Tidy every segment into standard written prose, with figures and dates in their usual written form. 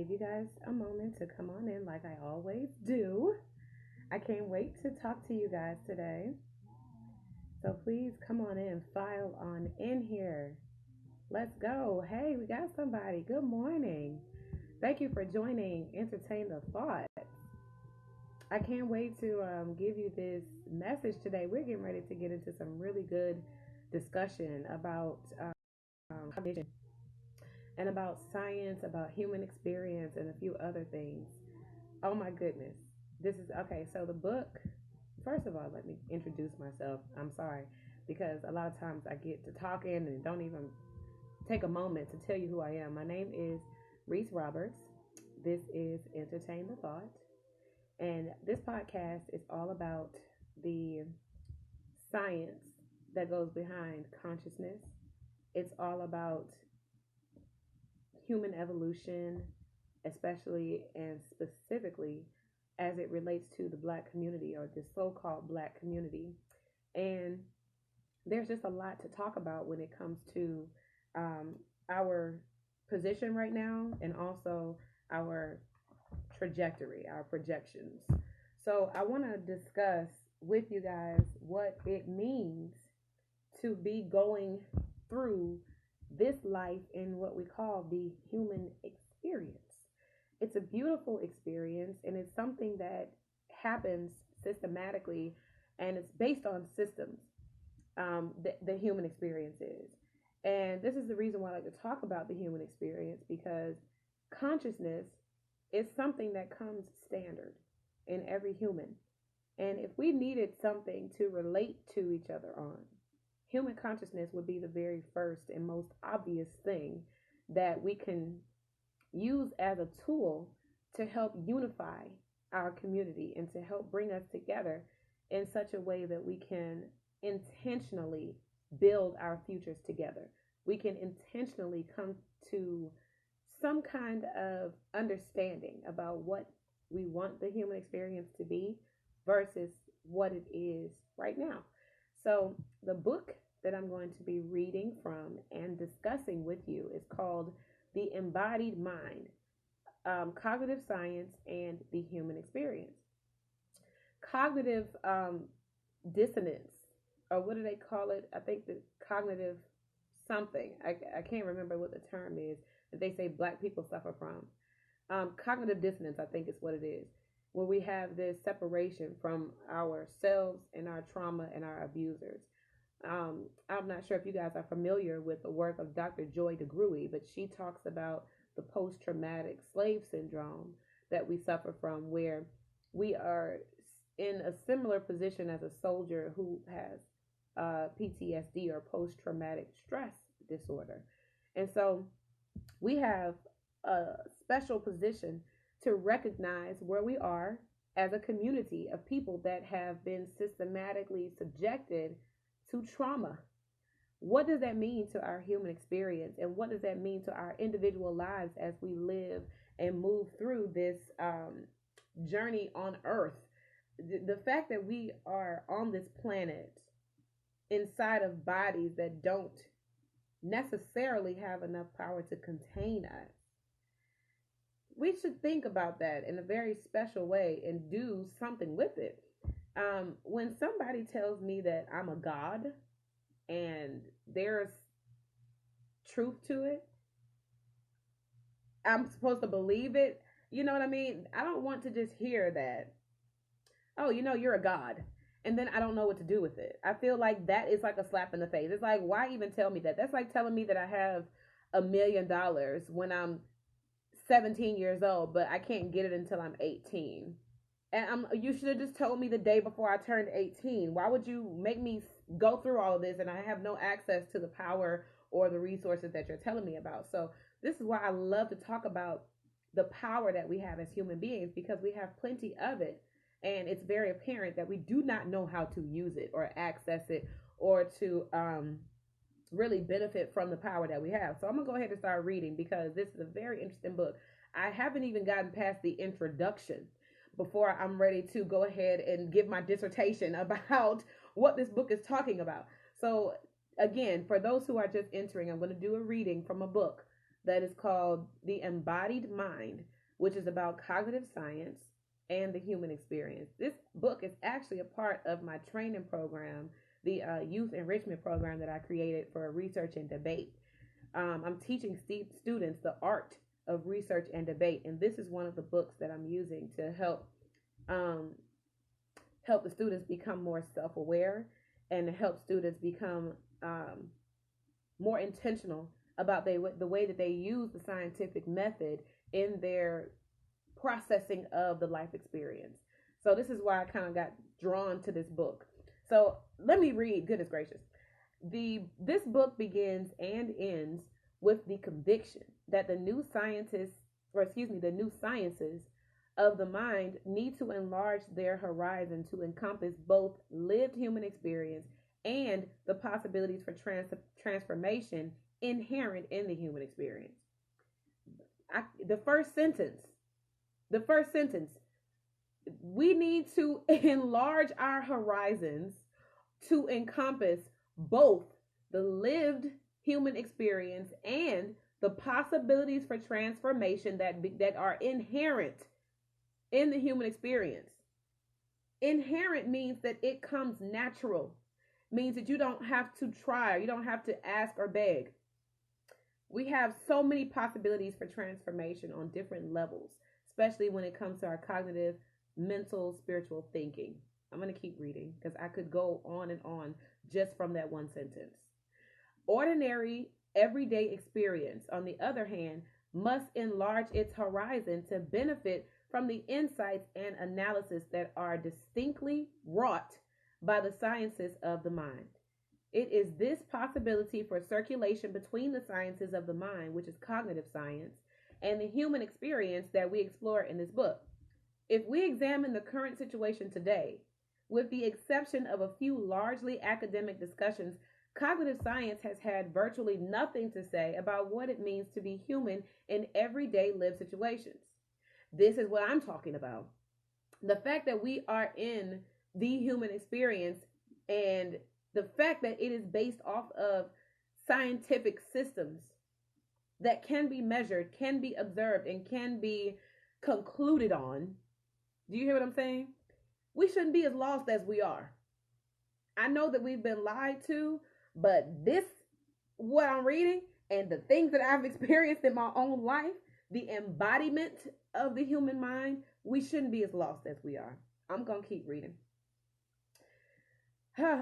give you guys a moment to come on in like I always do. I can't wait to talk to you guys today. So please come on in, file on in here. Let's go. Hey, we got somebody. Good morning. Thank you for joining Entertain the Thought. I can't wait to give you this message today. We're getting ready to get into some really good discussion about cognition and about science, about human experience, and a few other things. Oh my goodness. This is okay. So, the book, first of all, let me introduce myself. I'm sorry because a lot of times I get to talking and don't even take a moment to tell you who I am. My name is Reese Roberts. This is Entertain the Thought. And this podcast is all about the science that goes behind consciousness. It's all about human evolution, especially and specifically as it relates to the Black community or the so called Black community. And there's just a lot to talk about when it comes to um, our position right now and also our trajectory, our projections. So I want to discuss with you guys what it means to be going through this life in what we call the human experience. It's a beautiful experience and it's something that happens systematically and it's based on systems, the human experience is. And this is the reason why I like to talk about the human experience because consciousness is something that comes standard in every human. And if we needed something to relate to each other on, human consciousness would be the very first and most obvious thing that we can use as a tool to help unify our community and to help bring us together in such a way that we can intentionally build our futures together. We can intentionally come to some kind of understanding about what we want the human experience to be versus what it is right now. So, the book that I'm going to be reading from and discussing with you is called The Embodied Mind, Cognitive Science and the Human Experience. Cognitive dissonance, or what do they call it? I think the cognitive something. I can't remember what the term is that they say Black people suffer from. Cognitive dissonance, I think is what it is, where we have this separation from ourselves and our trauma and our abusers. I'm not sure if you guys are familiar with the work of Dr. Joy DeGruy, but she talks about the post-traumatic slave syndrome that we suffer from, where we are in a similar position as a soldier who has PTSD or post-traumatic stress disorder. And so we have a special position to recognize where we are as a community of people that have been systematically subjected to trauma. What does that mean to our human experience? And what does that mean to our individual lives as we live and move through this journey on earth? The fact that we are on this planet inside of bodies that don't necessarily have enough power to contain us. We should think about that in a very special way and do something with it. When somebody tells me that I'm a god and there's truth to it, I'm supposed to believe it. You know what I mean? I don't want to just hear that, oh, you're a god. And then I don't know what to do with it. I feel like that is like a slap in the face. It's like, why even tell me that? That's like telling me that I have $1 million when I'm 17 years old, but I can't get it until I'm 18. And you should have just told me the day before I turned 18. Why would you make me go through all of this and I have no access to the power or the resources that you're telling me about? So this is why I love to talk about the power that we have as human beings, because we have plenty of it. And it's very apparent that we do not know how to use it or access it or to really benefit from the power that we have. So I'm going to go ahead and start reading because this is a very interesting book. I haven't even gotten past the introduction before I'm ready to go ahead and give my dissertation about what this book is talking about. So again, for those who are just entering, I'm going to do a reading from a book that is called The Embodied Mind, which is about cognitive science and the human experience. This book is actually a part of my training program, the youth enrichment program that I created for research and debate. I'm teaching students the art of research and debate, and this is one of the books that I'm using to um, help the students become more self-aware and help students become more intentional about the way that they use the scientific method in their processing of the life experience. So this is why I kind of got drawn to this book. So let me read. Goodness gracious. This book begins and ends with the conviction that the new sciences of the mind need to enlarge their horizon to encompass both lived human experience and the possibilities for transformation inherent in the human experience. The first sentence, we need to enlarge our horizons to encompass both the lived human experience and the possibilities for transformation that are inherent in the human experience. Inherent means that it comes natural, means that you don't have to try, you don't have to ask or beg. We have so many possibilities for transformation on different levels, especially when it comes to our cognitive, mental, spiritual thinking. I'm going to keep reading because I could go on and on just from that one sentence. Ordinary, everyday experience, on the other hand, must enlarge its horizon to benefit from the insights and analysis that are distinctly wrought by the sciences of the mind. It is this possibility for circulation between the sciences of the mind, which is cognitive science, and the human experience that we explore in this book. If we examine the current situation today, with the exception of a few largely academic discussions, cognitive science has had virtually nothing to say about what it means to be human in everyday lived situations. This is what I'm talking about. The fact that we are in the human experience and the fact that it is based off of scientific systems that can be measured, can be observed, and can be concluded on. Do you hear what I'm saying? We shouldn't be as lost as we are. I know that we've been lied to, but this, what I'm reading and the things that I've experienced in my own life, the embodiment of the human mind, we shouldn't be as lost as we are. I'm going to keep reading.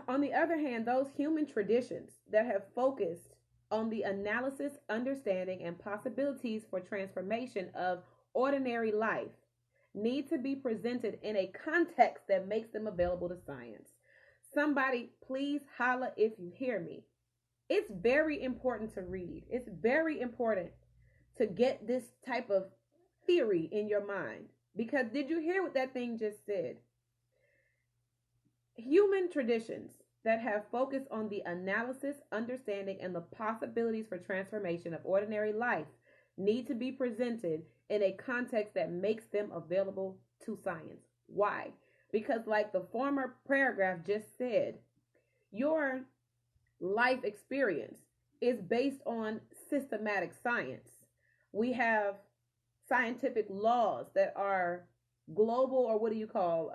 On the other hand, those human traditions that have focused on the analysis, understanding, and possibilities for transformation of ordinary life need to be presented in a context that makes them available to science. Somebody, please holla if you hear me. It's very important to read. It's very important to get this type of theory in your mind. Because did you hear what that thing just said? Human traditions that have focused on the analysis, understanding, and the possibilities for transformation of ordinary life need to be presented in a context that makes them available to science. Why? Because, like the former paragraph just said, your life experience is based on systematic science. We have scientific laws that are global, or what do you call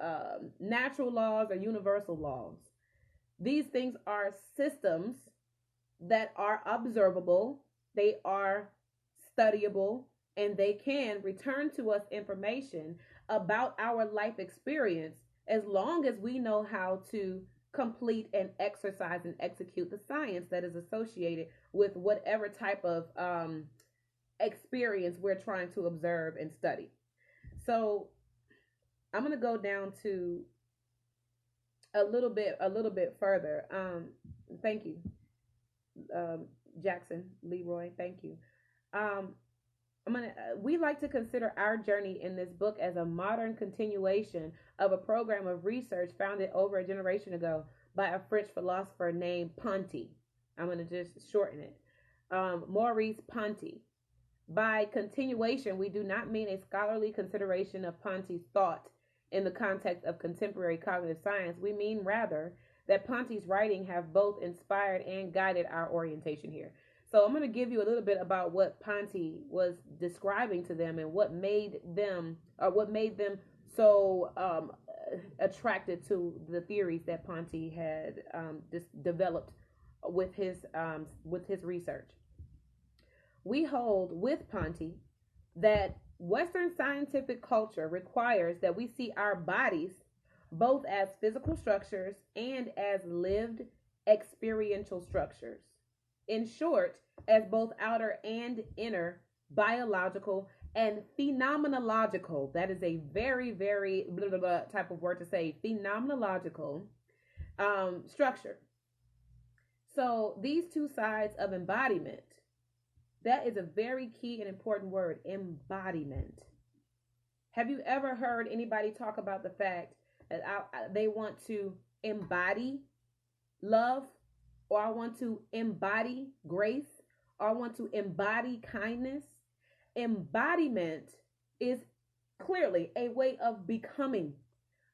natural laws or universal laws. These things are systems that are observable, they are studyable, and they can return to us information about our life experience as long as we know how to complete and exercise and execute the science that is associated with whatever type of experience we're trying to observe and study. So I'm going to go down to a little bit further. Thank you, Jackson Leroy. Thank you. We like to consider our journey in this book as a modern continuation of a program of research founded over a generation ago by a French philosopher named Ponty. I'm going to just shorten it. Maurice Ponty. By continuation, we do not mean a scholarly consideration of Ponty's thought in the context of contemporary cognitive science. We mean rather that Ponty's writing have both inspired and guided our orientation here. So I'm going to give you a little bit about what Ponte was describing to them and what made them so attracted to the theories that Ponte had developed with his research. We hold with Ponte that Western scientific culture requires that we see our bodies both as physical structures and as lived experiential structures. In short, as both outer and inner biological and phenomenological. That is a very, very blah, blah, blah type of word to say, phenomenological structure. So these two sides of embodiment, that is a very key and important word, embodiment. Have you ever heard anybody talk about the fact that they want to embody love, or I want to embody grace, or I want to embody kindness? Embodiment is clearly a way of becoming,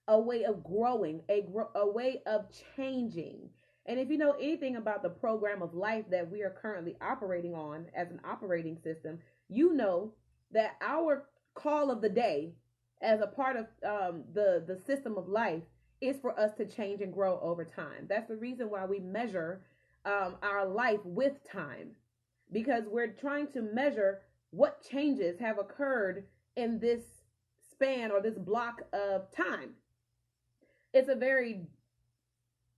a way of growing, a way of changing. And if you know anything about the program of life that we are currently operating on as an operating system, you know that our call of the day as a part of the system of life is for us to change and grow over time. That's the reason why we measure our life with time, because we're trying to measure what changes have occurred in this span or this block of time. It's a very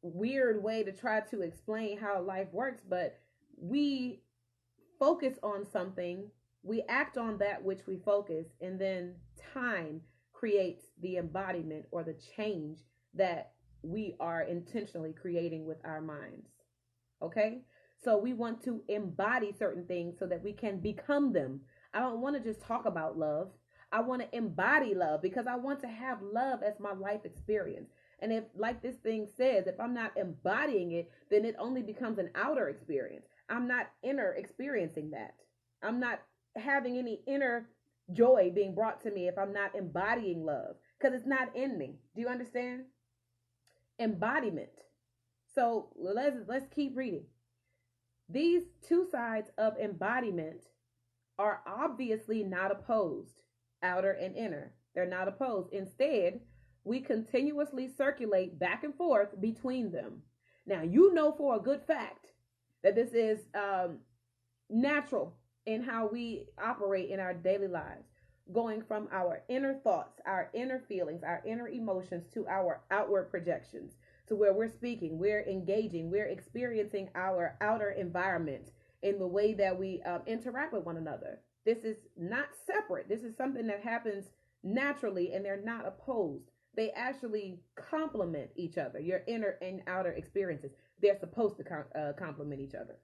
weird way to try to explain how life works, but we focus on something, we act on that which we focus, and then time creates the embodiment or the change that we are intentionally creating with our minds. Okay? So we want to embody certain things so that we can become them. I don't want to just talk about love. I want to embody love because I want to have love as my life experience. And if, like this thing says, if I'm not embodying it, then it only becomes an outer experience. I'm not inner experiencing that. I'm not having any inner joy being brought to me if I'm not embodying love, because it's not in me. Do you understand? Embodiment. So let's keep reading. These two sides of embodiment are obviously not opposed, outer and inner. They're not opposed. Instead, we continuously circulate back and forth between them. Now, you know for a good fact that this is natural in how we operate in our daily lives, going from our inner thoughts, our inner feelings, our inner emotions to our outward projections, to where we're speaking, we're engaging, we're experiencing our outer environment in the way that we interact with one another. This is not separate. This is something that happens naturally, and they're not opposed. They actually complement each other, your inner and outer experiences. They're supposed to complement each other.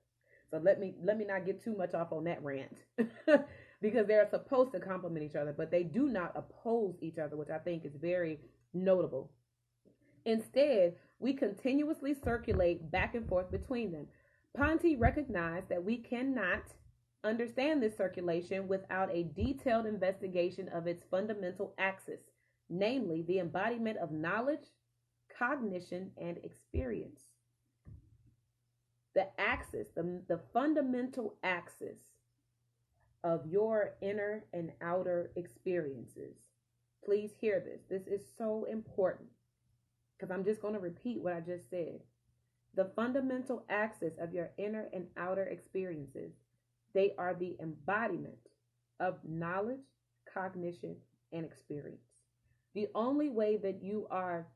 So let me not get too much off on that rant because they're supposed to complement each other, but they do not oppose each other, which I think is very notable. Instead, we continuously circulate back and forth between them. Ponte recognized that we cannot understand this circulation without a detailed investigation of its fundamental axis, namely the embodiment of knowledge, cognition, and experience. The axis, the fundamental axis of your inner and outer experiences. Please hear this. This is so important because I'm just going to repeat what I just said. The fundamental axis of your inner and outer experiences, they are the embodiment of knowledge, cognition, and experience. The only way that you are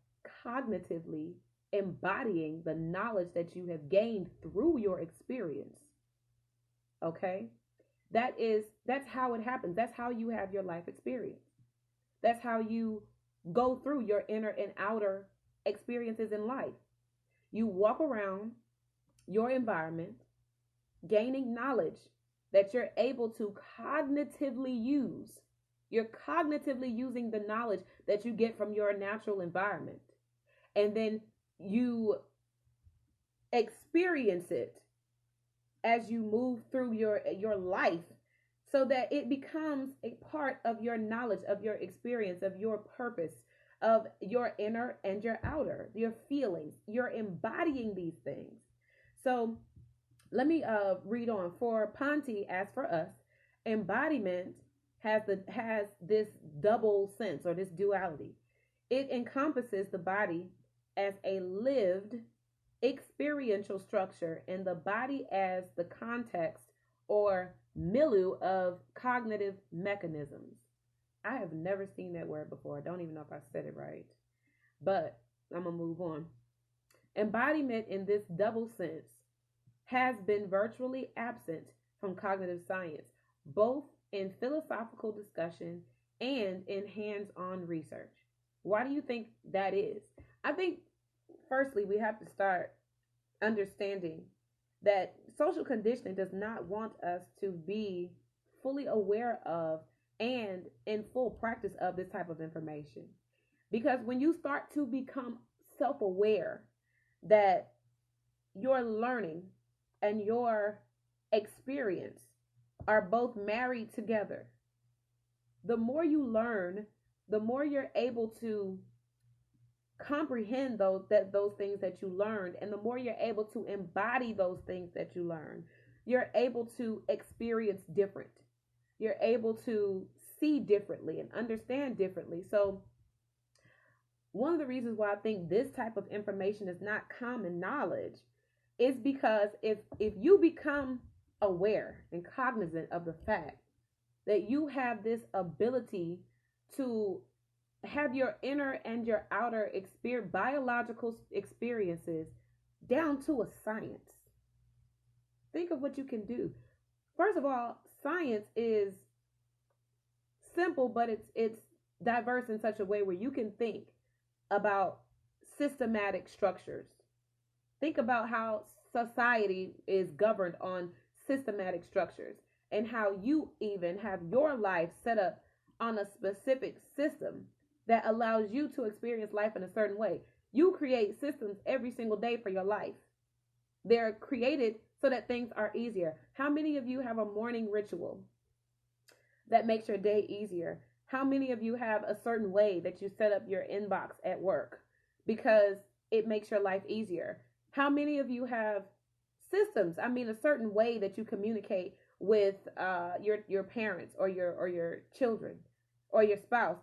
cognitively embodying the knowledge that you have gained through your experience, okay, that's how it happens. That's how you have your life experience. That's how you go through your inner and outer experiences in life. You walk around your environment gaining knowledge that you're able to cognitively use. You're cognitively using the knowledge that you get from your natural environment. And then you experience it as you move through your life, so that it becomes a part of your knowledge, of your experience, of your purpose, of your inner and your outer, your feelings. You're embodying these things. So Let me read on. For Ponti, as for us, embodiment has this double sense or this duality. It encompasses the body as a lived experiential structure and the body as the context or milieu of cognitive mechanisms. I have never seen that word before. I don't even know if I said it right, but I'm going to move on. Embodiment in this double sense has been virtually absent from cognitive science, both in philosophical discussion and in hands on research. Why do you think that is? I think, firstly, we have to start understanding that social conditioning does not want us to be fully aware of and in full practice of this type of information. Because when you start to become self aware that your learning and your experience are both married together, the more you learn, the more you're able to comprehend those things that you learned, and the more you're able to embody those things that you learn, you're able to experience different. You're able to see differently and understand differently. So one of the reasons why I think this type of information is not common knowledge is because if you become aware and cognizant of the fact that you have this ability to have your inner and your outer biological experiences down to a science. Think of what you can do. First of all, science is simple, but it's diverse in such a way where you can think about systematic structures. Think about how society is governed on systematic structures and how you even have your life set up on a specific system that allows you to experience life in a certain way. You create systems every single day for your life. They're created so that things are easier. How many of you have a morning ritual that makes your day easier? How many of you have a certain way that you set up your inbox at work because it makes your life easier? How many of you have systems? I mean, a certain way that you communicate with your parents or your children or your spouse.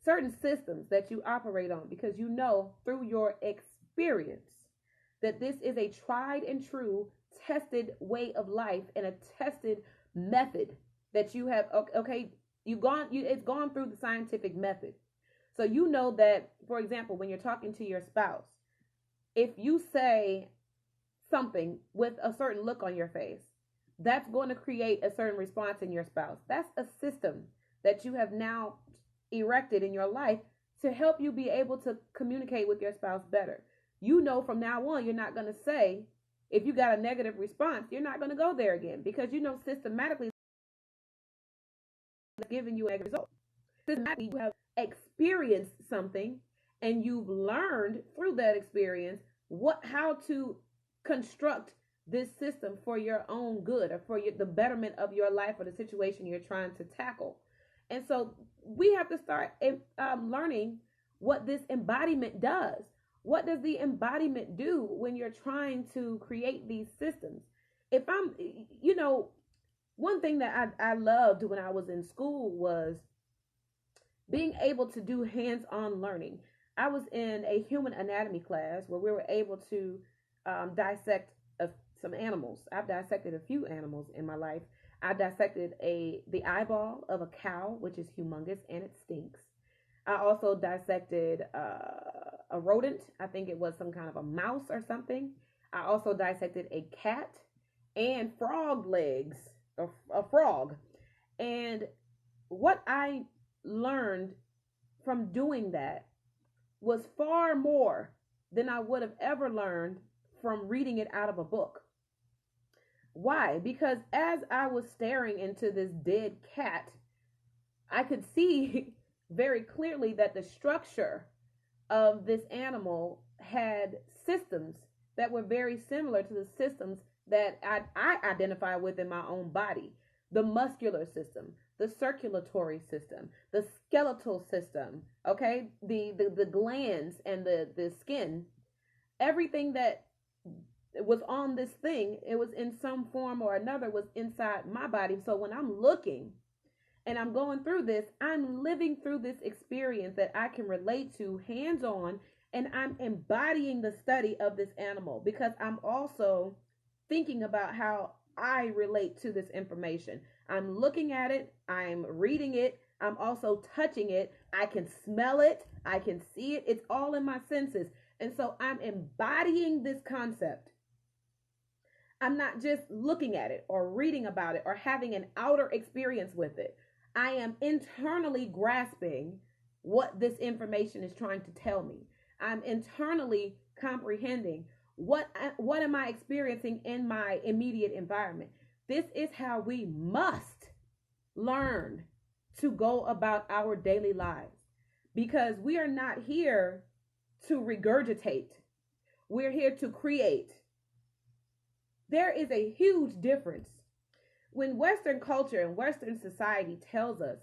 Certain systems that you operate on because you know through your experience that this is a tried and true tested way of life and a tested method that you have. Okay, it's gone through the scientific method. So you know that, for example, when you're talking to your spouse, if you say something with a certain look on your face, that's going to create a certain response in your spouse. That's a system that you have now erected in your life to help you be able to communicate with your spouse better. You know from now on, you're not going to say, if you got a negative response, you're not going to go there again because you know systematically it's giving you a result. Systematically, you have experienced something and you've learned through that experience how to construct this system for your own good or for the betterment of your life or the situation you're trying to tackle. And so we have to start learning what this embodiment does. What does the embodiment do when you're trying to create these systems? If I'm, one thing that I loved when I was in school was being able to do hands-on learning. I was in a human anatomy class where we were able to dissect some animals. I've dissected a few animals in my life. I dissected the eyeball of a cow, which is humongous and it stinks. I also dissected a rodent. I think it was some kind of a mouse or something. I also dissected a cat and frog legs, a frog. And what I learned from doing that was far more than I would have ever learned from reading it out of a book. Why? Because as I was staring into this dead cat, I could see very clearly that the structure of this animal had systems that were very similar to the systems that I identify with in my own body. The muscular system, the circulatory system, the skeletal system, okay? The glands and the skin, everything that was on this thing. It was in some form or another, was inside my body. So when I'm looking and I'm going through this, I'm living through this experience that I can relate to hands on, and I'm embodying the study of this animal because I'm also thinking about how I relate to this information. I'm looking at it, I'm reading it, I'm also touching it, I can smell it, I can see it, it's all in my senses. And so I'm embodying this concept. I'm not just looking at it or reading about it or having an outer experience with it. I am internally grasping what this information is trying to tell me. I'm internally comprehending what am I experiencing in my immediate environment. This is how we must learn to go about our daily lives, because we are not here to regurgitate. We're here to create. There is a huge difference when Western culture and Western society tells us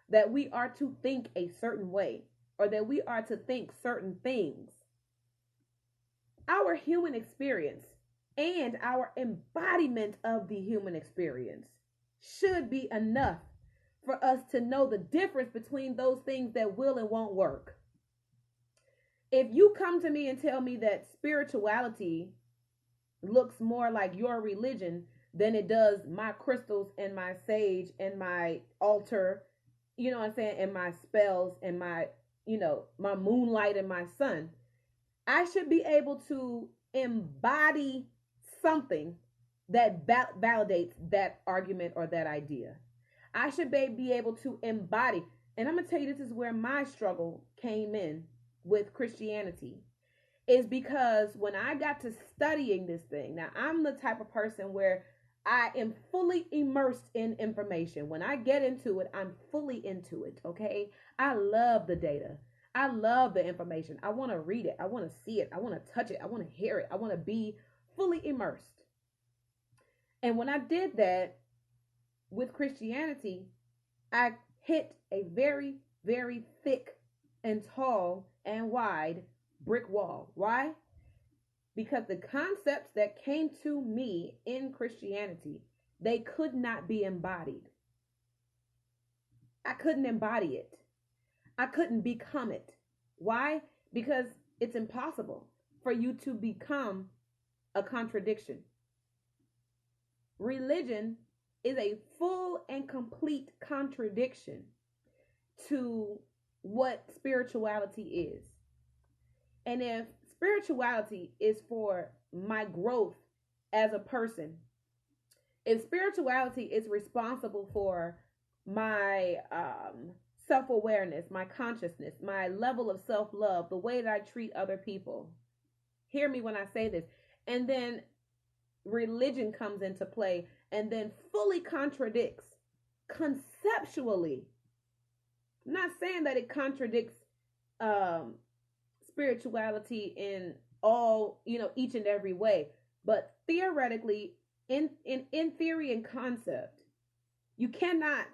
that we are to think a certain way or that we are to think certain things. Our human experience and our embodiment of the human experience should be enough for us to know the difference between those things that will and won't work. If you come to me and tell me that spirituality looks more like your religion than it does my crystals and my sage and my altar, you know what I'm saying, and my spells and my, my moonlight and my sun, I should be able to embody something that validates that argument or that idea. I should be able to embody. And I'm going to tell you, this is where my struggle came in with Christianity, is because when I got to studying this thing, now I'm the type of person where I am fully immersed in information. When I get into it, I'm fully into it. Okay. I love the data. I love the information. I want to read it. I want to see it. I want to touch it. I want to hear it. I want to be fully immersed. And when I did that with Christianity, I hit a very, very thick and tall and wide brick wall. Why? Because the concepts that came to me in Christianity, they could not be embodied. I couldn't embody it. I couldn't become it. Why? Because it's impossible for you to become a contradiction. Religion is a full and complete contradiction to what spirituality is. And if spirituality is for my growth as a person, if spirituality is responsible for my self-awareness, my consciousness, my level of self-love, the way that I treat other people, hear me when I say this, and then religion comes into play and then fully contradicts conceptually. I'm not saying that it contradicts spirituality in all, each and every way, but theoretically, in theory and concept, you cannot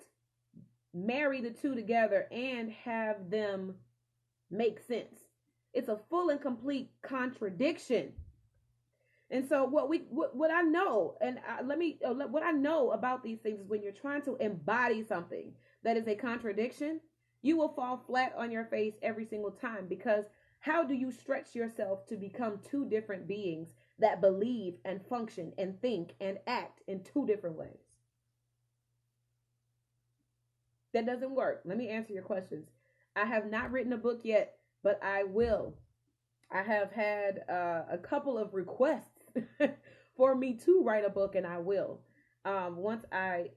marry the two together and have them make sense. It's a full and complete contradiction. And so what I know, and what I know about these things is when you're trying to embody something that is a contradiction, you will fall flat on your face every single time, because how do you stretch yourself to become two different beings that believe and function and think and act in two different ways? That doesn't work. Let me answer your questions. I have not written a book yet, but I will. I have had a couple of requests for me to write a book, and I will. Once I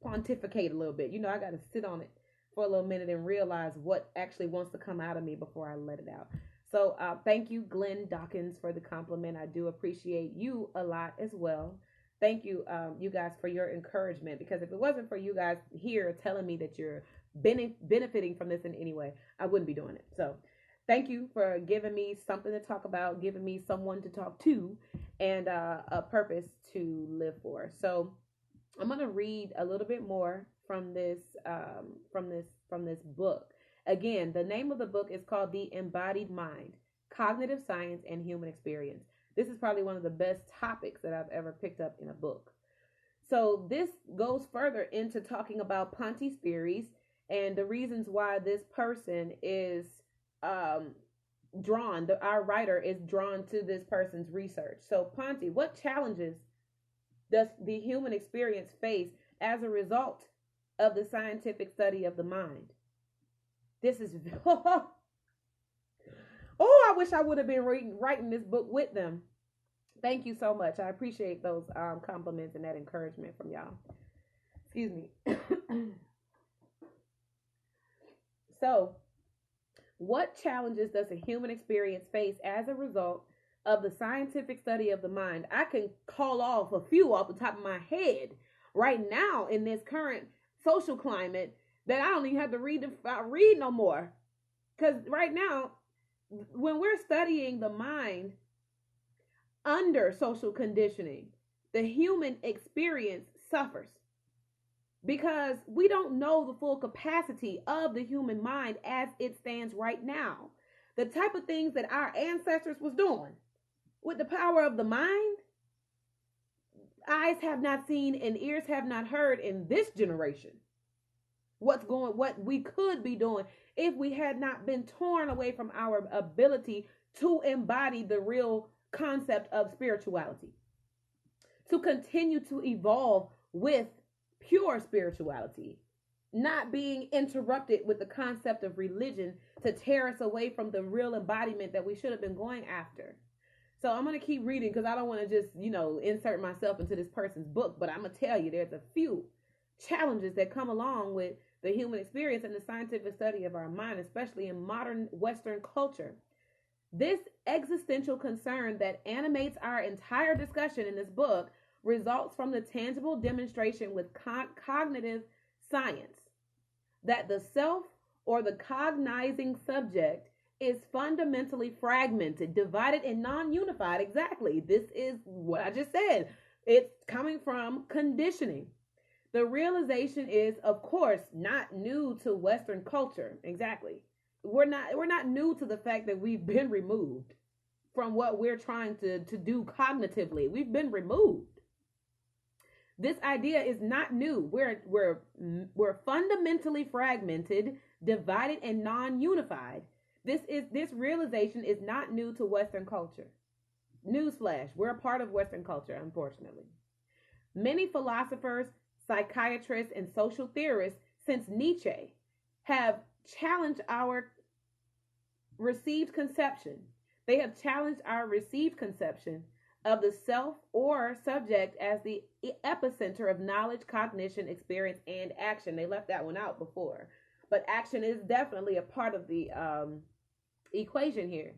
pontificate a little bit, I got to sit on it for a little minute and realize what actually wants to come out of me before I let it out. So thank you, Glenn Dawkins, for the compliment. I do appreciate you a lot as well. Thank you, you guys, for your encouragement, because if it wasn't for you guys here telling me that you're benefiting from this in any way, I wouldn't be doing it. So thank you for giving me something to talk about, giving me someone to talk to, and a purpose to live for. So I'm going to read a little bit more from this book. Again, the name of the book is called The Embodied Mind: Cognitive Science and Human Experience. This is probably one of the best topics that I've ever picked up in a book. So this goes further into talking about Ponti's theories and the reasons why this person is um, drawn. Our writer is drawn to this person's research. So Ponti, what challenges does the human experience face as a result of the scientific study of the mind? This is oh, I wish I would have been writing this book with them. Thank you so much. I appreciate those compliments and that encouragement from y'all. Excuse me. So, what challenges does a human experience face as a result of the scientific study of the mind? I can call off a few off the top of my head right now in this current social climate that I don't even have to read no more. Because right now, when we're studying the mind under social conditioning, the human experience suffers because we don't know the full capacity of the human mind as it stands right now. The type of things that our ancestors was doing with the power of the mind, eyes have not seen and ears have not heard in this generation. What we could be doing if we had not been torn away from our ability to embody the real concept of spirituality, to continue to evolve with pure spirituality, not being interrupted with the concept of religion to tear us away from the real embodiment that we should have been going after. So I'm going to keep reading because I don't want to just, insert myself into this person's book, but I'm going to tell you there's a few challenges that come along with the human experience and the scientific study of our mind, especially in modern Western culture. This existential concern that animates our entire discussion in this book results from the tangible demonstration with cognitive science that the self or the cognizing subject is fundamentally fragmented, divided, and non-unified. Exactly. This is what I just said. It's coming from conditioning. The realization is, of course, not new to Western culture. Exactly. We're not new to the fact that we've been removed from what we're trying to do cognitively. We've been removed. This idea is not new. We're fundamentally fragmented, divided, and non-unified. This realization is not new to Western culture. Newsflash, we're a part of Western culture, unfortunately. Many philosophers, psychiatrists, and social theorists since Nietzsche have challenged our received conception. They have challenged our received conception of the self or subject as the epicenter of knowledge, cognition, experience, and action. They left that one out before, but action is definitely a part of the equation here.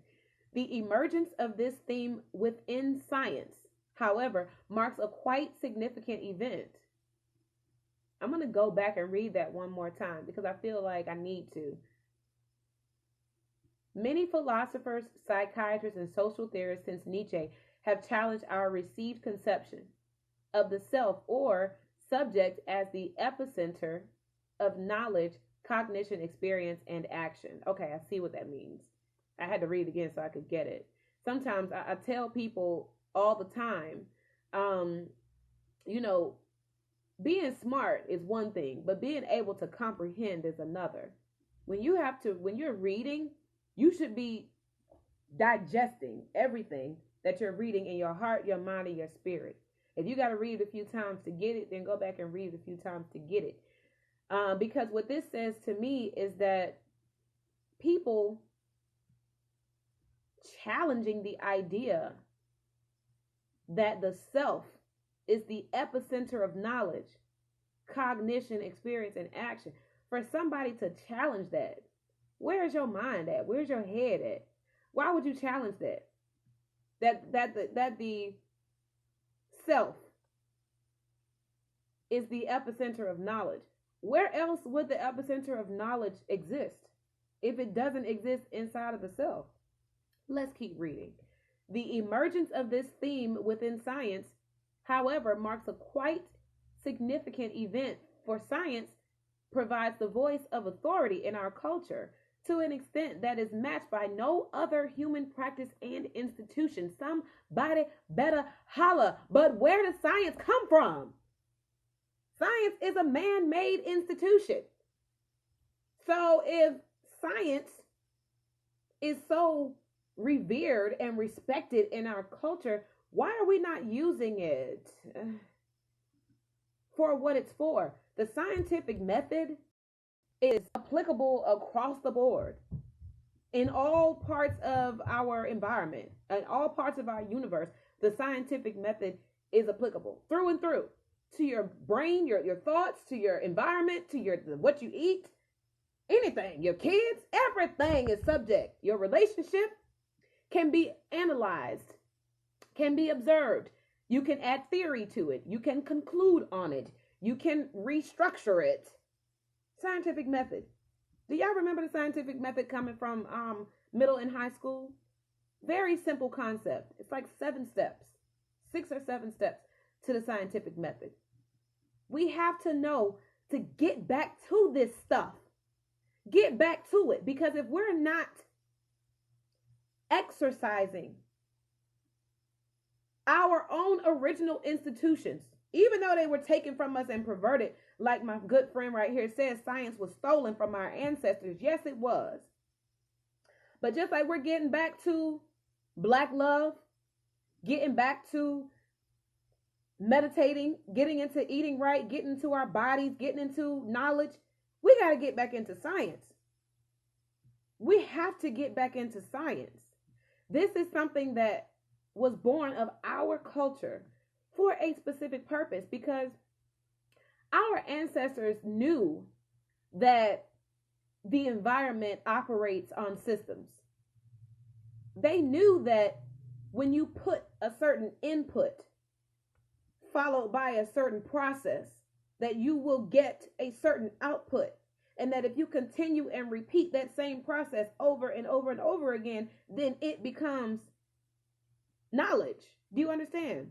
The emergence of this theme within science, however, marks a quite significant event. I'm going to go back and read that one more time because I feel like I need to. Many philosophers, psychiatrists, and social theorists since Nietzsche have challenged our received conception of the self or subject as the epicenter of knowledge, cognition, experience, and action. Okay, I see what that means. I had to read it again so I could get it. Sometimes I tell people all the time, being smart is one thing, but being able to comprehend is another. When you're reading, you should be digesting everything that you're reading in your heart, your mind, and your spirit. If you got to read it a few times to get it, then go back and read it a few times to get it. Because what this says to me is that people challenging the idea that the self is the epicenter of knowledge, cognition, experience, and action. For somebody to challenge that, where's your mind at? Where's your head at? Why would you challenge that? That the self is the epicenter of knowledge. Where else would the epicenter of knowledge exist if it doesn't exist inside of the self? Let's keep reading. The emergence of this theme within science, however, marks a quite significant event, for science provides the voice of authority in our culture. to an extent that is matched by no other human practice and institution. Somebody better holler. But where does science come from? Science is a man-made institution. So if science is so revered and respected in our culture, why are we not using it for what it's for? The scientific method is applicable across the board in all parts of our environment, in all parts of our universe. The scientific method is applicable through and through to your brain, your thoughts, to your environment, to your what you eat, anything, your kids, everything is subject. Your relationship can be analyzed, can be observed. You can add theory to it. You can conclude on it. You can restructure it. Scientific method. Do y'all remember the scientific method coming from middle and high school? Very simple concept. It's like 7 steps, 6 or 7 steps to the scientific method. We have to know to get back to this stuff. Get back to it, because if we're not exercising our own original institutions, even though they were taken from us and perverted, like my good friend right here says, science was stolen from our ancestors. Yes, it was. But just like we're getting back to Black love, getting back to meditating, getting into eating right, getting into our bodies, getting into knowledge, we got to get back into science. We have to get back into science. This is something that was born of our culture for a specific purpose, because our ancestors knew that the environment operates on systems. They knew that when you put a certain input followed by a certain process, that you will get a certain output. And that if you continue and repeat that same process over and over and over again, then it becomes knowledge. Do you understand?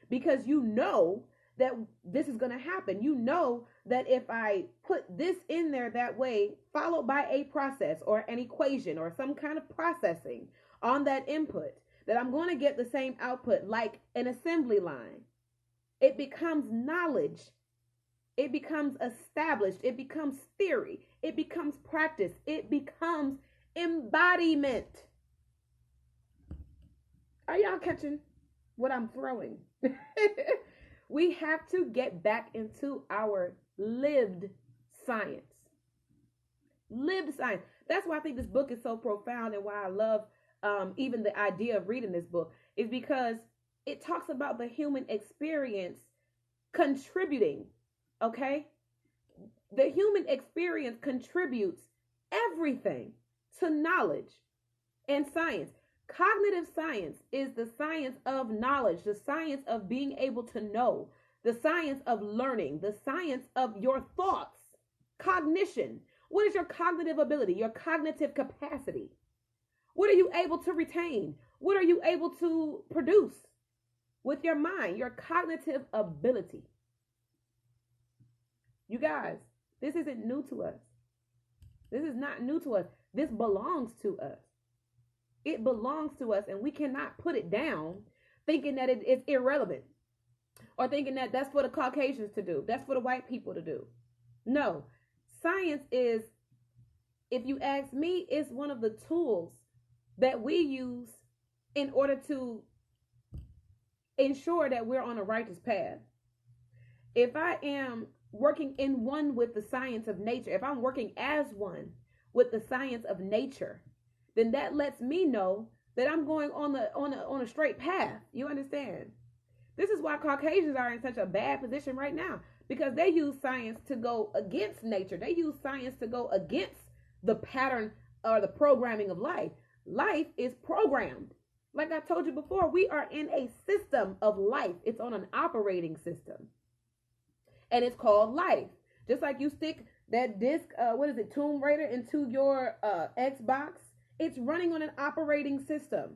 Because you know that this is going to happen. You know that if I put this in there that way, followed by a process or an equation or some kind of processing on that input, that I'm going to get the same output, like an assembly line. It becomes knowledge. It becomes established. It becomes theory. It becomes practice. It becomes embodiment. Are y'all catching what I'm throwing? We have to get back into our lived science. Lived science. That's why I think this book is so profound, and why I love even the idea of reading this book, is because it talks about the human experience contributing. Okay? The human experience contributes everything to knowledge and science. Cognitive science is the science of knowledge, the science of being able to know, the science of learning, the science of your thoughts. Cognition. What is your cognitive ability, your cognitive capacity? What are you able to retain? What are you able to produce with your mind, your cognitive ability? You guys, this isn't new to us. This is not new to us. This belongs to us. It belongs to us, and we cannot put it down thinking that it is irrelevant, or thinking that that's for the Caucasians to do. That's for the white people to do. No, science is, if you ask me, is one of the tools that we use in order to ensure that we're on a righteous path. If I am working in one with the science of nature, if I'm working as one with the science of nature, then that lets me know that I'm going on a straight path. You understand? This is why Caucasians are in such a bad position right now, because they use science to go against nature. They use science to go against the pattern or the programming of life. Life is programmed. Like I told you before, we are in a system of life. It's on an operating system, and it's called life. Just like you stick that disc, Tomb Raider, into your Xbox, it's running on an operating system.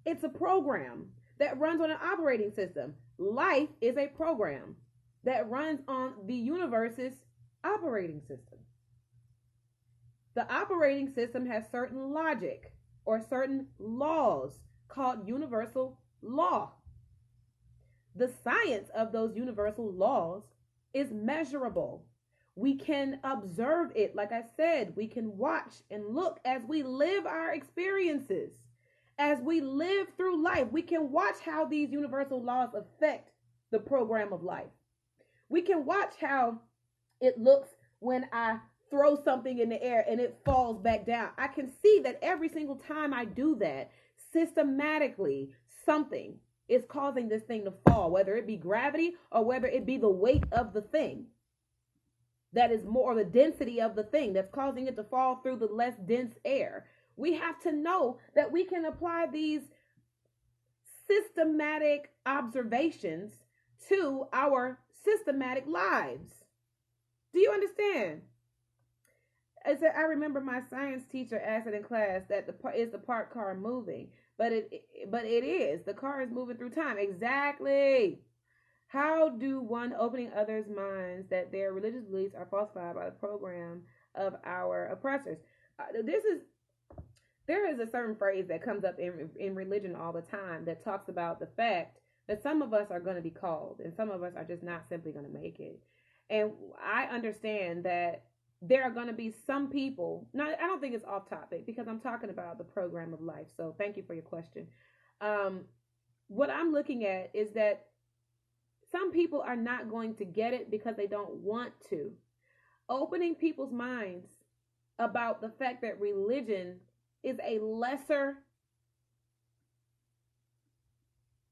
It's a program that runs on an operating system. Life is a program that runs on the universe's operating system. The operating system has certain logic or certain laws called universal law. The science of those universal laws is measurable. We can observe it. Like I said, we can watch and look as we live our experiences. As we live through life, we can watch how these universal laws affect the program of life. We can watch how it looks when I throw something in the air and it falls back down. I can see that every single time I do that, systematically, something is causing this thing to fall, whether it be gravity or whether it be the weight of the thing. That is more the density of the thing that's causing it to fall through the less dense air. We have to know that we can apply these systematic observations to our systematic lives. Do you understand? I remember my science teacher asked it in class that is the parked car moving, but it is. The car is moving through time. Exactly. How do one opening others' minds that their religious beliefs are falsified by the program of our oppressors? There is a certain phrase that comes up in religion all the time that talks about the fact that some of us are going to be called and some of us are just not simply going to make it. And I understand that there are going to be some people. Now, I don't think it's off topic because I'm talking about the program of life. So thank you for your question. What I'm looking at is that some people are not going to get it because they don't want to. Opening people's minds about the fact that religion is a lesser.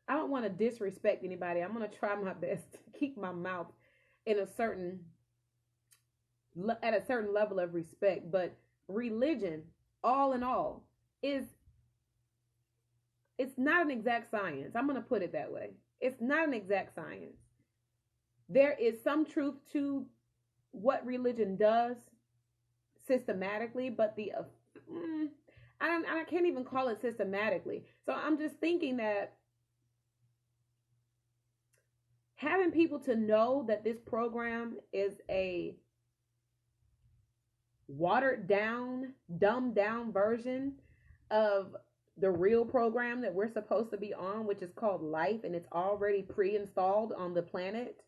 I don't want to disrespect anybody. I'm going to try my best to keep my mouth at a certain level of respect, but religion, all in all, it's not an exact science. I'm going to put it that way. It's not an exact science. There is some truth to what religion does systematically, but I can't even call it systematically. So I'm just thinking that having people to know that this program is a watered down, dumbed down version of the real program that we're supposed to be on, which is called life, and it's already pre-installed on the planet.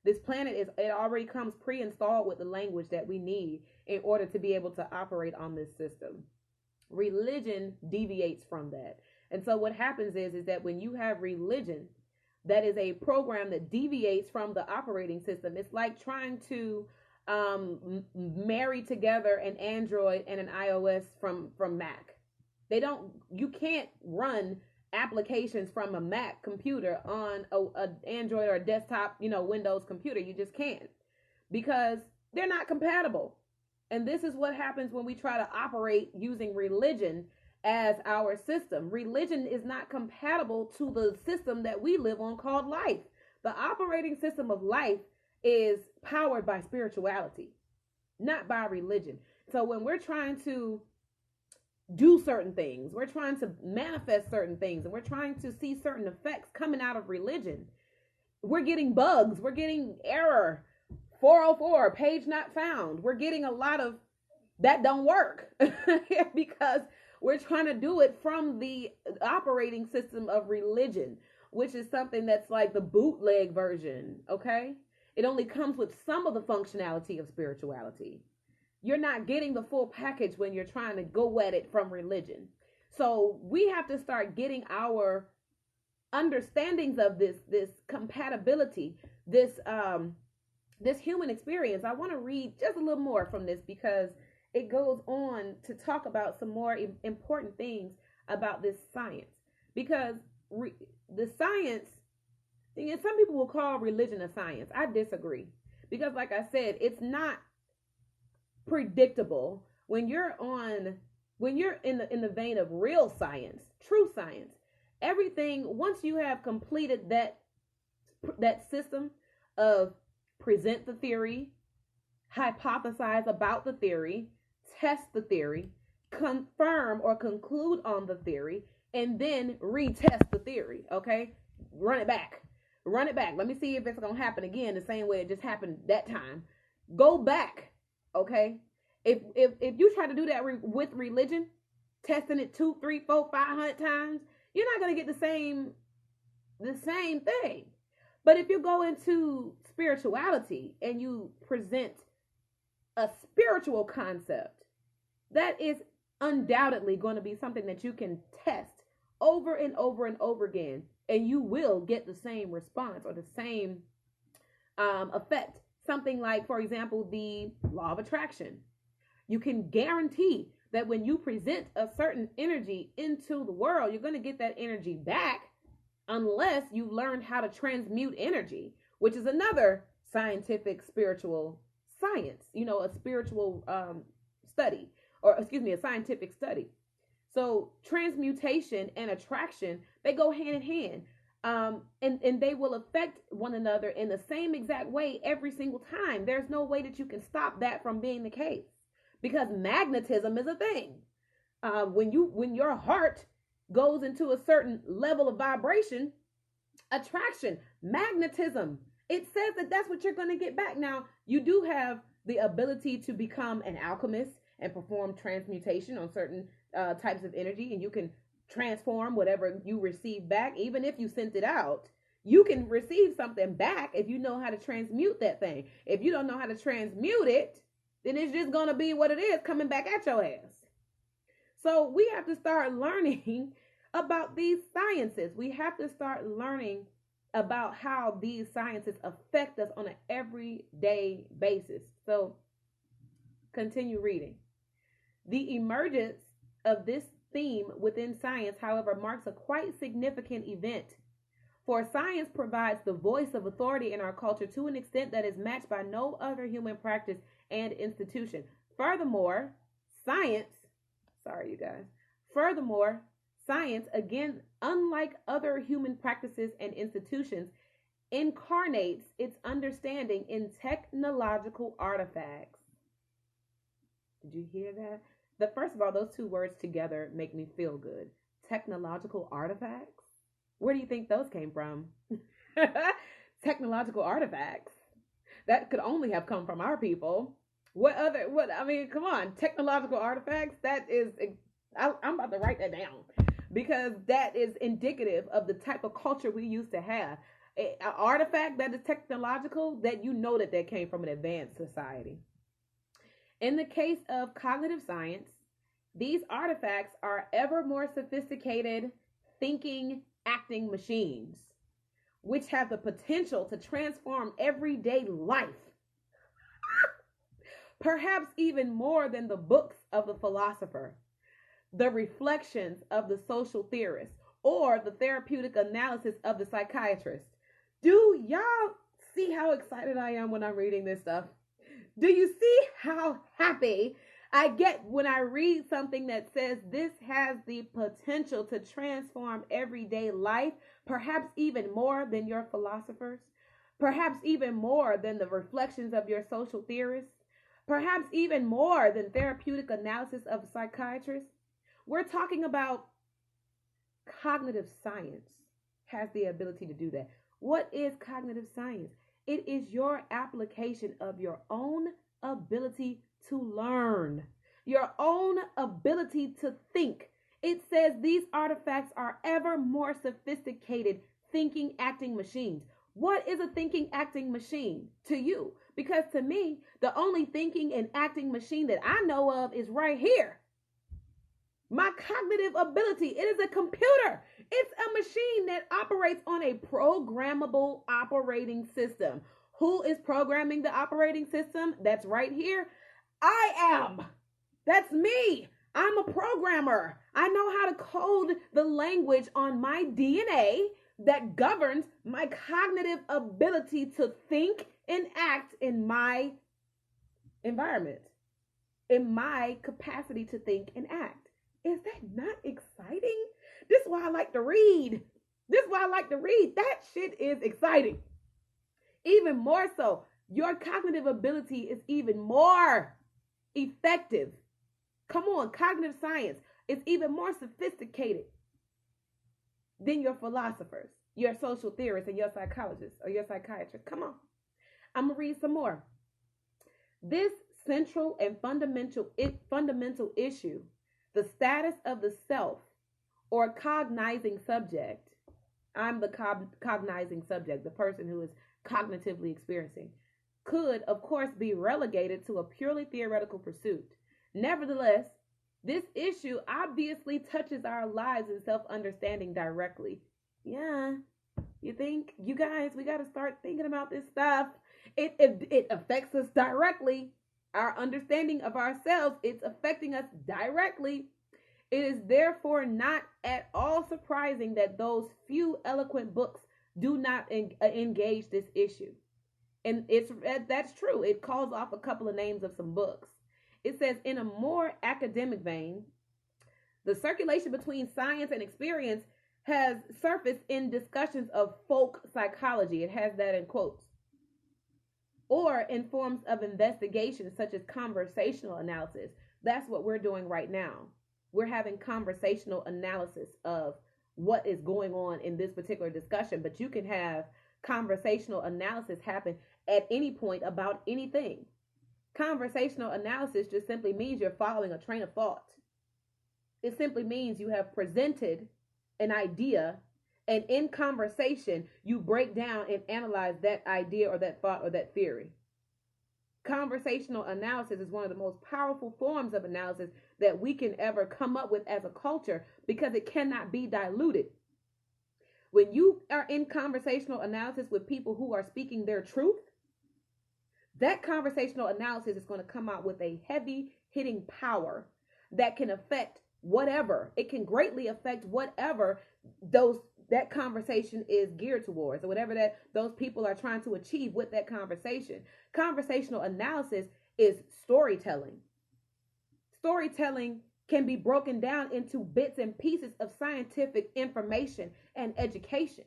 This planet it already comes pre-installed with the language that we need in order to be able to operate on this system. Religion deviates from that. And so what happens is that when you have religion that is a program that deviates from the operating system, it's like trying to marry together an Android and an iOS from Mac. You can't run applications from a Mac computer on a Android or a desktop, Windows computer. You just can't, because they're not compatible. And this is what happens when we try to operate using religion as our system. Religion is not compatible to the system that we live on called life. The operating system of life is powered by spirituality, not by religion. So when we're trying to do certain things, we're trying to manifest certain things, and we're trying to see certain effects coming out of religion, we're getting bugs, we're getting error, 404, page not found. We're getting a lot of that don't work because we're trying to do it from the operating system of religion, which is something that's like the bootleg version, okay? It only comes with some of the functionality of spirituality. You're not getting the full package when you're trying to go at it from religion. So we have to start getting our understandings of this compatibility, this human experience. I want to read just a little more from this because it goes on to talk about some more important things about this science. Because the science, some people will call religion a science. I disagree. Because like I said, it's not predictable when you're in the vein of real science, true science. Everything, once you have completed that system of present the theory, hypothesize about the theory, test the theory, confirm or conclude on the theory, and then retest the theory, okay? Run it back. Let me see if it's going to happen again the same way it just happened that time. Go back, okay? If you try to do that with religion, testing it 2, 3, 4, 500 times, you're not going to get the same thing. But if you go into spirituality and you present a spiritual concept, that is undoubtedly going to be something that you can test over and over and over again, and you will get the same response or the same effect. Something like, for example, the law of attraction. You can guarantee that when you present a certain energy into the world, you're going to get that energy back unless you've learned how to transmute energy, which is another scientific spiritual science, a spiritual study, or excuse me, a scientific study. So transmutation and attraction, they go hand in hand. And they will affect one another in the same exact way every single time. There's no way that you can stop that from being the case, because magnetism is a thing. When your heart goes into a certain level of vibration, attraction, magnetism, it says that that's what you're going to get back. Now, you do have the ability to become an alchemist and perform transmutation on certain types of energy, and you can transform whatever you receive back. Even if you sent it out, you can receive something back if you know how to transmute that thing. If you don't know how to transmute it, then it's just going to be what it is, coming back at your ass. So we have to start learning about these sciences. We have to start learning about how these sciences affect us on an everyday basis. So continue reading. The emergence of this theme within science, however, marks a quite significant event. For science provides the voice of authority in our culture to an extent that is matched by no other human practice and institution. Furthermore, science, again, unlike other human practices and institutions, incarnates its understanding in technological artifacts. Did you hear that? First of all, those two words together make me feel good. Technological artifacts? Where do you think those came from? Technological artifacts. That could only have come from our people. Come on. Technological artifacts, I'm about to write that down, because that is indicative of the type of culture we used to have. An artifact that is technological, that that came from an advanced society. In the case of cognitive science, these artifacts are ever more sophisticated thinking, acting machines, which have the potential to transform everyday life, perhaps even more than the books of the philosopher, the reflections of the social theorist, or the therapeutic analysis of the psychiatrist. Do y'all see how excited I am when I'm reading this stuff? Do you see how happy I get when I read something that says this has the potential to transform everyday life, perhaps even more than your philosophers, perhaps even more than the reflections of your social theorists, perhaps even more than therapeutic analysis of a psychiatrist? We're talking about cognitive science has the ability to do that. What is cognitive science? It is your application of your own ability to learn, your own ability to think. It says these artifacts are ever more sophisticated thinking, acting machines. What is a thinking, acting machine to you? Because to me, the only thinking and acting machine that I know of is right here. My cognitive ability. It is a computer. It's a machine that operates on a programmable operating system. Who is programming the operating system? That's right here. I am. That's me. I'm a programmer. I know how to code the language on my DNA that governs my cognitive ability to think and act in my environment, in my capacity to think and act. Is that not exciting? This is why I like to read. That shit is exciting. Even more so, your cognitive ability is even more effective. Come on, cognitive science is even more sophisticated than your philosophers, your social theorists, and your psychologists or your psychiatrists. Come on. I'm going to read some more. This central and fundamental issue, the status of the self or cognizing subject. I'm the cognizing subject, the person who is cognitively experiencing, could, of course, be relegated to a purely theoretical pursuit. Nevertheless, this issue obviously touches our lives and self understanding directly. Yeah, you think, you guys, we got to start thinking about this stuff. It affects us directly. Our understanding of ourselves, it's affecting us directly. It is therefore not at all surprising that those few eloquent books do not engage this issue. And that's true. It calls off a couple of names of some books. It says, in a more academic vein, the circulation between science and experience has surfaced in discussions of folk psychology. It has that in quotes. Or in forms of investigation, such as conversational analysis. That's what we're doing right now. We're having conversational analysis of what is going on in this particular discussion. But you can have conversational analysis happen at any point about anything. Conversational analysis just simply means you're following a train of thought. It simply means you have presented an idea, and in conversation, you break down and analyze that idea or that thought or that theory. Conversational analysis is one of the most powerful forms of analysis that we can ever come up with as a culture, because it cannot be diluted. When you are in conversational analysis with people who are speaking their truth, that conversational analysis is going to come out with a heavy hitting power that can affect whatever. It can greatly affect whatever that conversation is geared towards, or whatever that those people are trying to achieve with that conversation. Conversational analysis is storytelling. Storytelling can be broken down into bits and pieces of scientific information and education.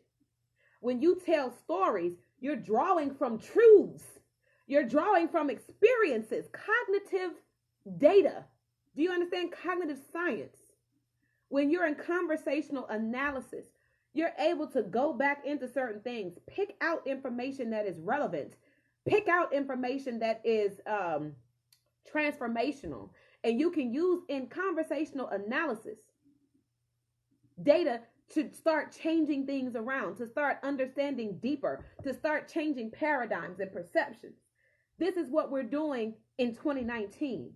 When you tell stories, you're drawing from truths. You're drawing from experiences, cognitive data. Do you understand cognitive science? When you're in conversational analysis, you're able to go back into certain things, pick out information that is relevant, pick out information that is transformational, and you can use in conversational analysis data to start changing things around, to start understanding deeper, to start changing paradigms and perceptions. This is what we're doing in 2019.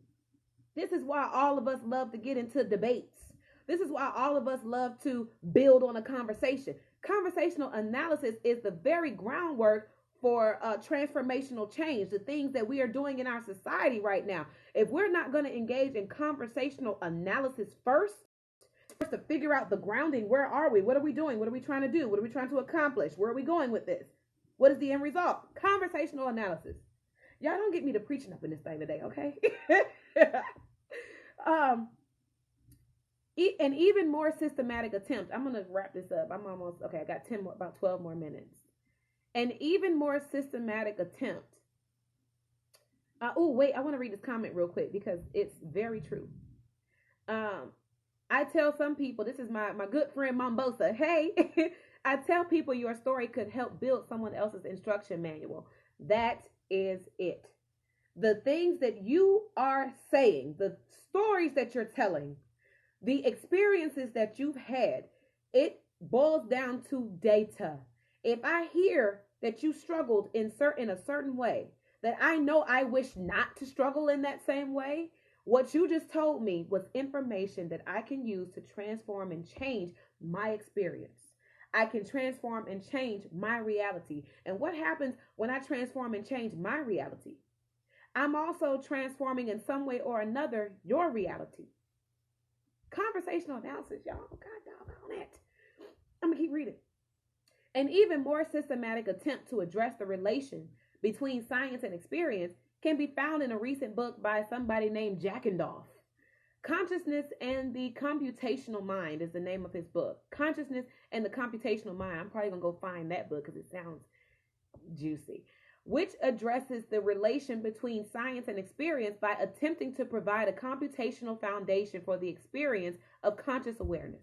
This is why all of us love to get into debates. This is why all of us love to build on a conversation. Conversational analysis is the very groundwork for transformational change, the things that we are doing in our society right now. If we're not going to engage in conversational analysis first to figure out the grounding, where are we? What are we doing? What are we trying to do? What are we trying to accomplish? Where are we going with this? What is the end result? Conversational analysis. Y'all don't get me to preaching up in this thing today, okay? An even more systematic attempt. I'm going to wrap this up. I'm almost, okay, I got about 12 more minutes. An even more systematic attempt. Wait, I want to read this comment real quick because it's very true. I tell some people, this is my good friend Mombosa, hey, I tell people your story could help build someone else's instruction manual. That is it. The things that you are saying, the stories that you're telling, the experiences that you've had, it boils down to data. If I hear that you struggled in a certain way, that I know I wish not to struggle in that same way, what you just told me was information that I can use to transform and change my experience. I can transform and change my reality. And what happens when I transform and change my reality? I'm also transforming in some way or another your reality. Conversational analysis, y'all. God doggone it. I'm going to keep reading. An even more systematic attempt to address the relation between science and experience can be found in a recent book by somebody named Jackendoff. Consciousness and the Computational Mind is the name of his book. Consciousness and the Computational Mind. I'm probably going to go find that book because it sounds juicy. Which addresses the relation between science and experience by attempting to provide a computational foundation for the experience of conscious awareness.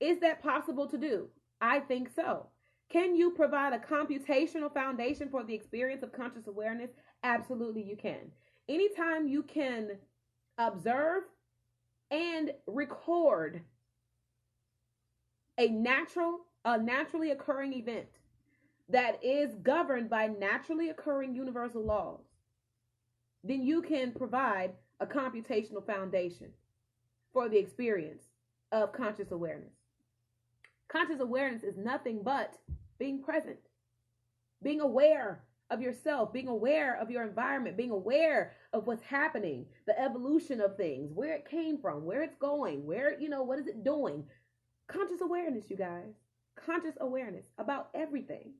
Is that possible to do? I think so. Can you provide a computational foundation for the experience of conscious awareness? Absolutely, you can. anytime you can observe and record a naturally occurring event that is governed by naturally occurring universal laws, then you can provide a computational foundation for the experience of conscious awareness. Conscious awareness is nothing but being present, being aware of yourself, being aware of your environment, being aware of what's happening, the evolution of things, where it came from, where it's going, what is it doing? Conscious awareness, you guys. Conscious awareness about everything.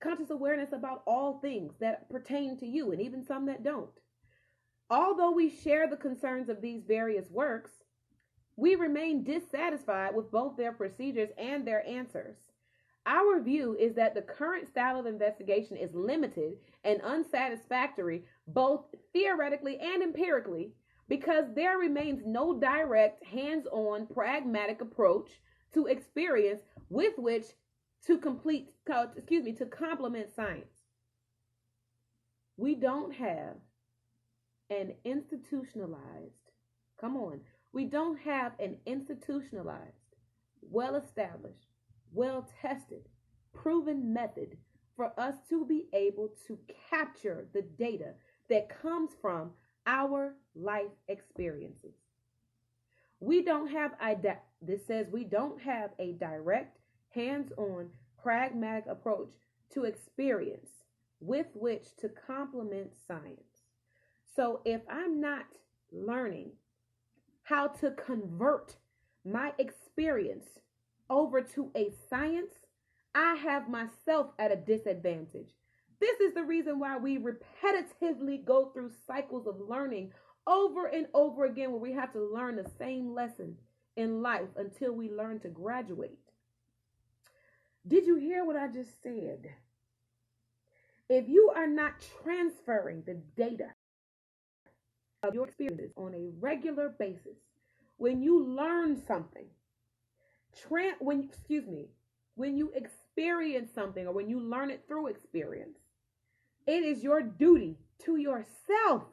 Conscious awareness about all things that pertain to you and even some that don't. Although we share the concerns of these various works, we remain dissatisfied with both their procedures and their answers. Our view is that the current style of investigation is limited and unsatisfactory, both theoretically and empirically, because there remains no direct, hands-on, pragmatic approach to experience with which to complement science. We don't have an institutionalized, well-established, well-tested, proven method for us to be able to capture the data that comes from our life experiences. We don't have a direct, hands-on, pragmatic approach to experience with which to complement science. So if I'm not learning how to convert my experience over to a science, I have myself at a disadvantage. This is the reason why we repetitively go through cycles of learning over and over again, where we have to learn the same lesson in life until we learn to graduate. Did you hear what I just said? If you are not transferring the data of your experiences on a regular basis, when you learn something, when you experience something, or when you learn it through experience, it is your duty to yourself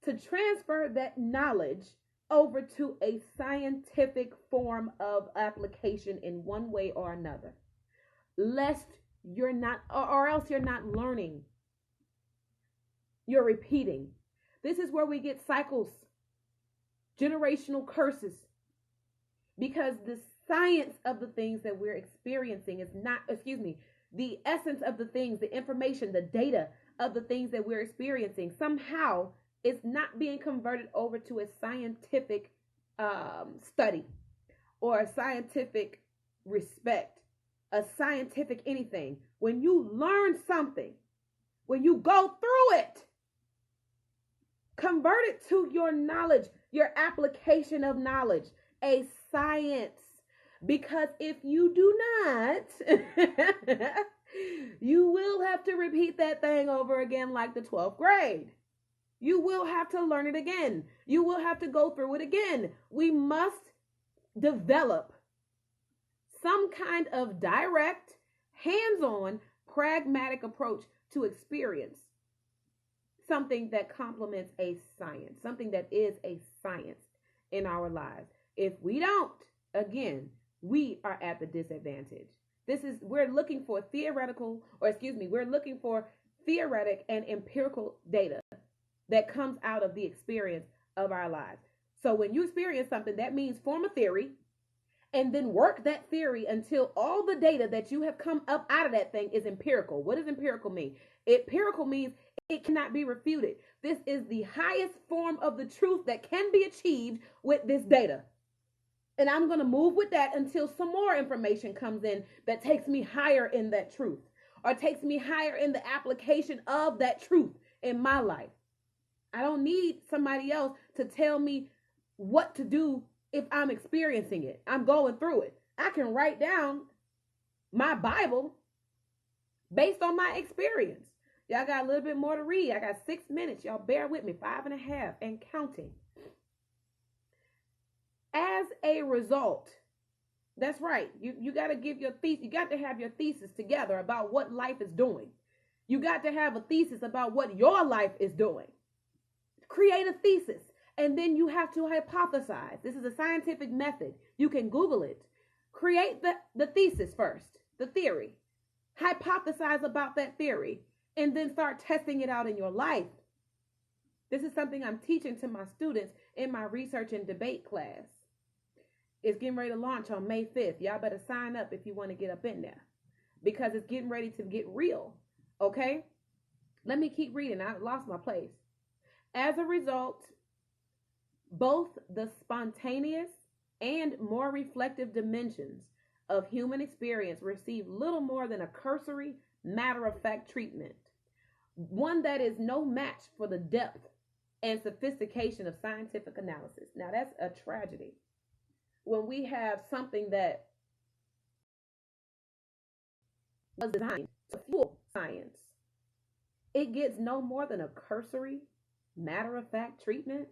to transfer that knowledge over to a scientific form of application in one way or another, lest you're not, or else you're not learning. You're repeating. This is where we get cycles, generational curses, because the science of the things that we're experiencing is not, the essence of the things, the information, the data of the things that we're experiencing somehow is not being converted over to a scientific study or a scientific respect, a scientific anything. When you learn something, when you go through it, convert it to your knowledge, your application of knowledge, a science. Because if you do not, you will have to repeat that thing over again like the 12th grade. You will have to learn it again. You will have to go through it again. We must develop some kind of direct, hands-on, pragmatic approach to experience something that complements a science, something that is a science in our lives. If we don't, again, we are at the disadvantage. We're looking for theoretic and empirical data that comes out of the experience of our lives. So when you experience something, that means form a theory and then work that theory until all the data that you have come up out of that thing is empirical. What does empirical mean? Empirical means it cannot be refuted. This is the highest form of the truth that can be achieved with this data. And I'm going to move with that until some more information comes in that takes me higher in that truth, or takes me higher in the application of that truth in my life. I don't need somebody else to tell me what to do if I'm experiencing it. I'm going through it. I can write down my Bible based on my experience. Y'all got a little bit more to read. I got 6 minutes. Y'all bear with me. 5.5 and counting. As a result, that's right. You got to give your thesis. You got to have your thesis together about what life is doing. You got to have a thesis about what your life is doing. Create a thesis. And then you have to hypothesize. This is a scientific method. You can Google it. Create the thesis first, the theory. Hypothesize about that theory. And then start testing it out in your life. This is something I'm teaching to my students in my research and debate class. It's getting ready to launch on May 5th. Y'all better sign up if you want to get up in there, because it's getting ready to get real. Okay? Let me keep reading. I lost my place. As a result, both the spontaneous and more reflective dimensions of human experience receive little more than a cursory, matter-of-fact treatment, one that is no match for the depth and sophistication of scientific analysis. Now, that's a tragedy. When we have something that was designed to fuel science, it gets no more than a cursory, matter-of-fact treatment.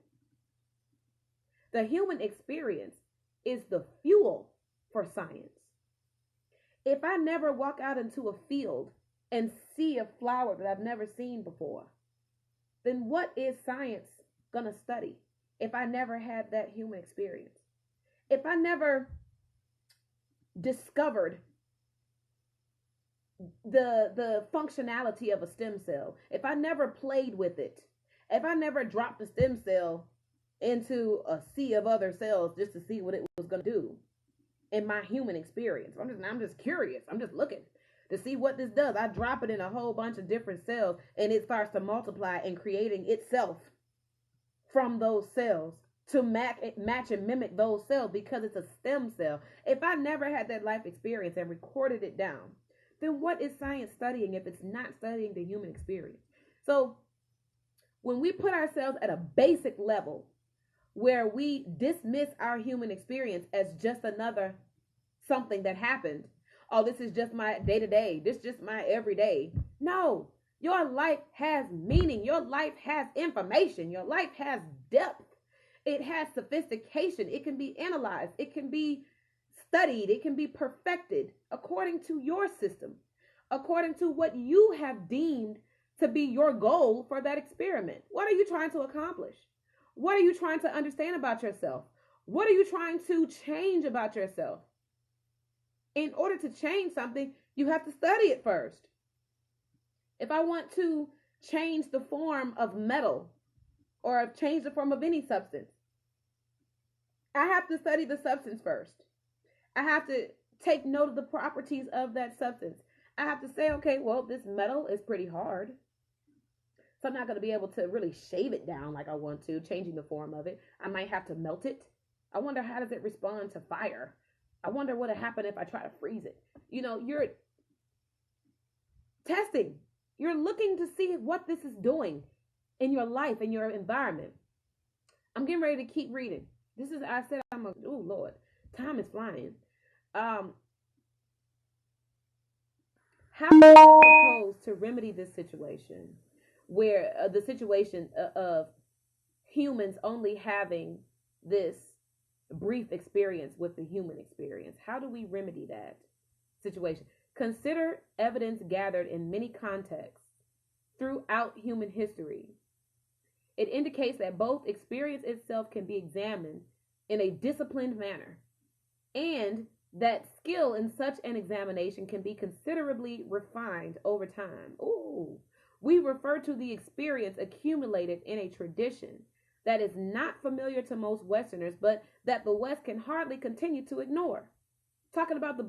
The human experience is the fuel for science. If I never walk out into a field and see a flower that I've never seen before, then what is science going to study if I never had that human experience? If I never discovered the functionality of a stem cell, if I never played with it, if I never dropped a stem cell into a sea of other cells just to see what it was going to do in my human experience. I'm just curious. I'm just looking to see what this does. I drop it in a whole bunch of different cells and it starts to multiply and creating itself from those cells to match and mimic those cells because it's a stem cell. If I never had that life experience and recorded it down, then what is science studying if it's not studying the human experience? So when we put ourselves at a basic level where we dismiss our human experience as just another something that happened. Oh, this is just my day-to-day. This is just my everyday. No, your life has meaning. Your life has information. Your life has depth. It has sophistication. It can be analyzed. It can be studied. It can be perfected according to your system, according to what you have deemed to be your goal for that experiment. What are you trying to accomplish? What are you trying to understand about yourself? What are you trying to change about yourself? In order to change something, you have to study it first. If I want to change the form of metal or change the form of any substance, I have to study the substance first. I have to take note of the properties of that substance. I have to say, okay, well, this metal is pretty hard. So I'm not going to be able to really shave it down like I want to, changing the form of it. I might have to melt it. I wonder, how does it respond to fire? I wonder what would happen if I try to freeze it. You know, you're testing. You're looking to see what this is doing in your life, in your environment. I'm getting ready to keep reading. Oh Lord, time is flying. How do you propose to remedy this situation? Where the situation of humans only having this brief experience with the human experience. How do we remedy that situation? Consider evidence gathered in many contexts throughout human history. It indicates that both experience itself can be examined in a disciplined manner, and that skill in such an examination can be considerably refined over time. Ooh. We refer to the experience accumulated in a tradition that is not familiar to most Westerners, but that the West can hardly continue to ignore. Talking about the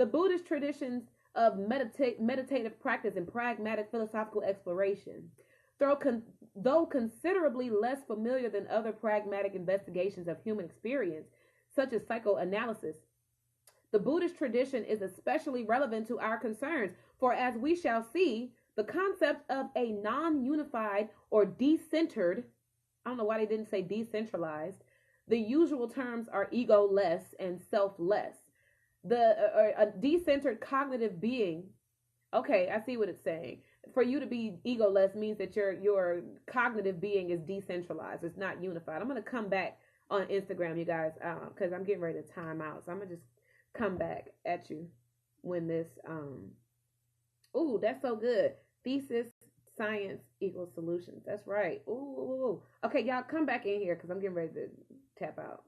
Buddhist traditions of meditative practice and pragmatic philosophical exploration. Though considerably less familiar than other pragmatic investigations of human experience, such as psychoanalysis, the Buddhist tradition is especially relevant to our concerns, for as we shall see, the concept of a non-unified or decentered, I don't know why they didn't say decentralized. The usual terms are ego-less and self-less. A decentered cognitive being, okay, I see what it's saying. For you to be ego-less means that your cognitive being is decentralized. It's not unified. I'm going to come back on Instagram, you guys, because I'm getting ready to time out. So I'm going to just come back at you when this, ooh, that's so good. Thesis, Science equals solutions. That's right. Ooh, ooh, ooh. Okay, y'all come back in here because I'm getting ready to tap out.